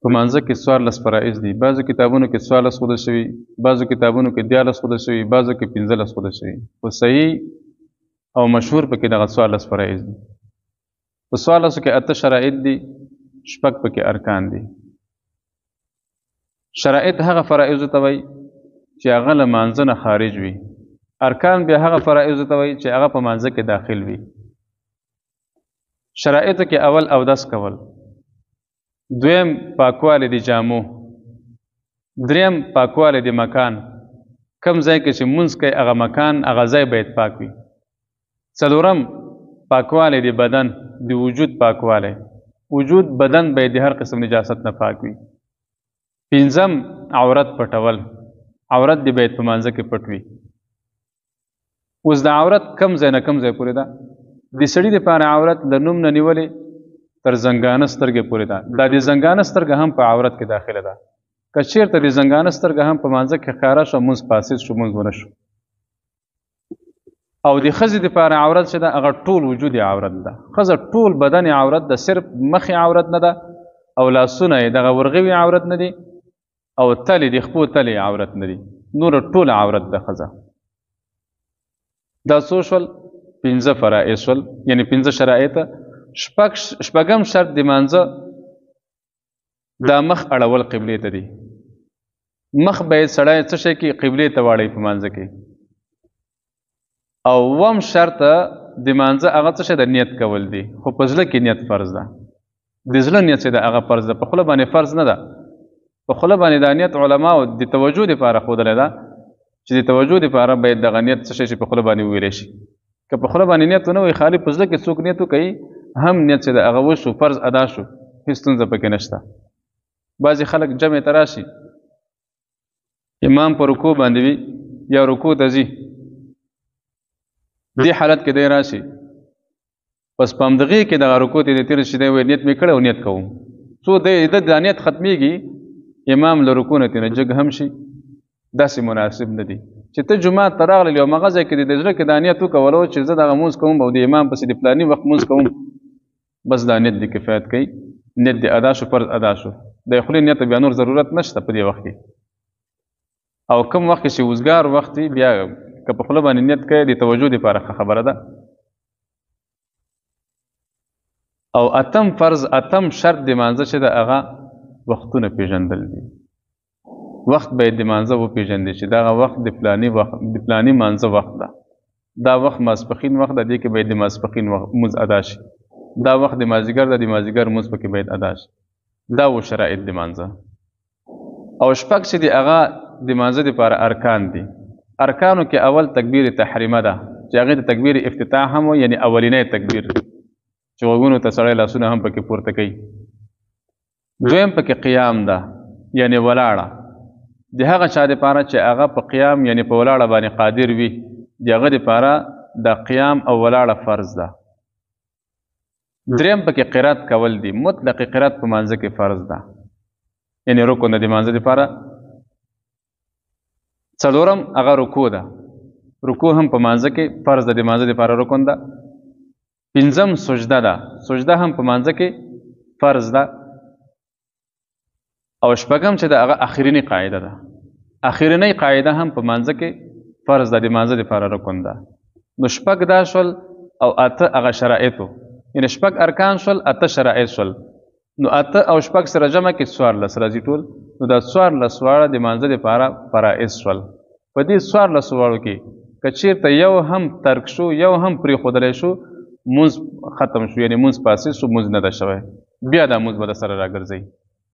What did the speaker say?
په مانځه کې 14 فرایض دي. بعضو کتابونو کې 14 ښودل شوي، بعضو کتابونو کې 14 ښودل شوي، بعضو کې 15 ښودل شوي. خو صحیح او مشهور پکې دغه 14 فرایض دي. په 14 کې 8 شرایط دي، 6 پکې ارکان دي. شرایط هغه فرایض ته وایي چې هغه له مانځه نه خارج وي. ارکان بیا هغه فرایض ته وایي چې هغه په مانځه کې داخل وي. شرایطو کې اول اودس کول، دویم پاکوالی د جامو، دریم پاکوالی د مکان، کم ځای کې چې مونځ کوي هغه مکان هغه ځای باید پاک وي. څلورم پاکوالی د بدن، د وجود پاکوالی، وجود بدن باید د هر قسم نجاست نه پاک وي. پنځم عورت پټول، عورت دی باید په مانځه کې پټ وي. اوس د عورت کم ځای نه کم ځای پورې ده. د سړي دپاره عورت د نوم نه نیولې تر زنګانه سترګې پورې ده. دا د زنګانه سترګه هم په عورت کې داخله ده. که چېرته د زنګانه سترګه هم په مانځه کې ښکاره شوه، مونځ فاسد شو، مونځ ونه شو. او د ښځې دپاره عورت چې ده هغه ټول وجود یې عورت ده. ښځه ټول بدن یې عورت ده، صرف مخ یې عورت نه ده او لاسونه یې دغه ورغوي عورت نه دي او تلې د خپو تلې عورت نه دي، نور ټول عورت ده ښځه. دا څو شول؟ 15 فرایض شول، یعنی 15 شرایط. شپږم شرط د مانځه دا مخ اړول قبلې ته دی. مخ باید سړی څه شی کې قبلې ته واړوي په مانځه کې. او اووم شرط د مانځه هغه څه شی د نیت کول دی، خو په زړه کې نیت فرض ده. د زړه نیت چې ده هغه فرض ده، په خوله باندې فرض نه ده. په خوله باندې دا نیت علماو د توجه دپاره ښودلی ده چې د توجه دپاره باید دغه نیت څه شی چې په خوله باندې وویلی شي. که په خوله باندې نیت ونه وایي، خالي په زړه کې څوک نیت وکوي، هم نیت چې د هغه وشو، فرض ادا شو، هېڅ ستونزه پکې نشته. بعضې خلک جمع ته راشي، امام په رکوع باندې وي یا رکوع ته ځي، دې حالت کې دی راشي، پس په همدغې کې دغه رکوع ته دی تېر شي، دی وایي نیت مې کړی او نیت کوم. څو د دا نیت ختمېږي، امام له رکوع نه تېنه جګ هم شي، داسې مناسب نه دي. چې ته جومات ته راغلی او همغه ځای کې د زړه کې دا نیت وکولو چې زه دغه مونځ کوم او د امام پسې د فلاني وخت مونځ کوم، بس دا نیت دې کفایت کوي، نیت دې ادا شو، فرض ادا شو. د خولې نیت بیا نور ضرورت نشته په دې وخت کې. او کوم وخت کې چې وزګار وخت وي، بیا که په خوله باندې نیت کوي، د توجه دپاره ښه خبره ده. او اتم فرض، اتم شرط د مانځه چې د هغه وختونه پېژندل دي. وخت باید د مانځه وپېژندي چې دغه وخت د فلاني مانځه وخت ده، دا وخت ماسپښین وخت ده، دې کې باید د ماسپښین مونځ ادا شي. دا وخت د مازدیګر ده، د مازدیګر مونځ پکې باید ادا شي. دا و شرایط د مانځه. او شپږ چې د هغه د مانځه دپاره ارکان دي. ارکانو کې اول تکبیر تحریمه ده چې هغې ته تکبیر افتتاح هم و، یعنې اولینی تکبیر چې غوږونو ته سړی لاسونه هم پکې پورته کوي. دویم پکې قیام ده، یعنې ولاړه. د هغه چا دپاره چې هغه په قیام یعنې په ولاړه باندې قادر وي، د هغه دپاره د قیام او ولاړه فرض ده. دریم پکې قرات کول دي، مطلق قرات په مانځه کې فرض ده، یعنې رکن د مانځه دپاره. څلورم هغه رکوع ده، رکوع هم په مانځه کې فرض ده، د مانځه دپاره رکن ده. پنځم سجده ده، سجده هم په مانځه کې فرض ده. او شپږم چې د هغه اخرینی قاعده ده، اخرینی قاعده هم په مانځه کې فرض ده، د مانځه دپاره رکن ده. نو شپږ دا شول او اته هغه شرایطو، یعنې شپږ ارکان شول، اته شرایط شول. نو اته او شپږ سره جمع کې 14 راځي ټول. نو دا 14 واړه د مانځه دپاره فرایض شول. په دې 14 واړو کې که چېرته یو هم ترک شو، یو هم پرېښودلی شو، مونځ ختم شو، یعنې مونځ فاسد شو، مونځ نه ده شوی، بیا دا مونځ به در سره راګرځوي.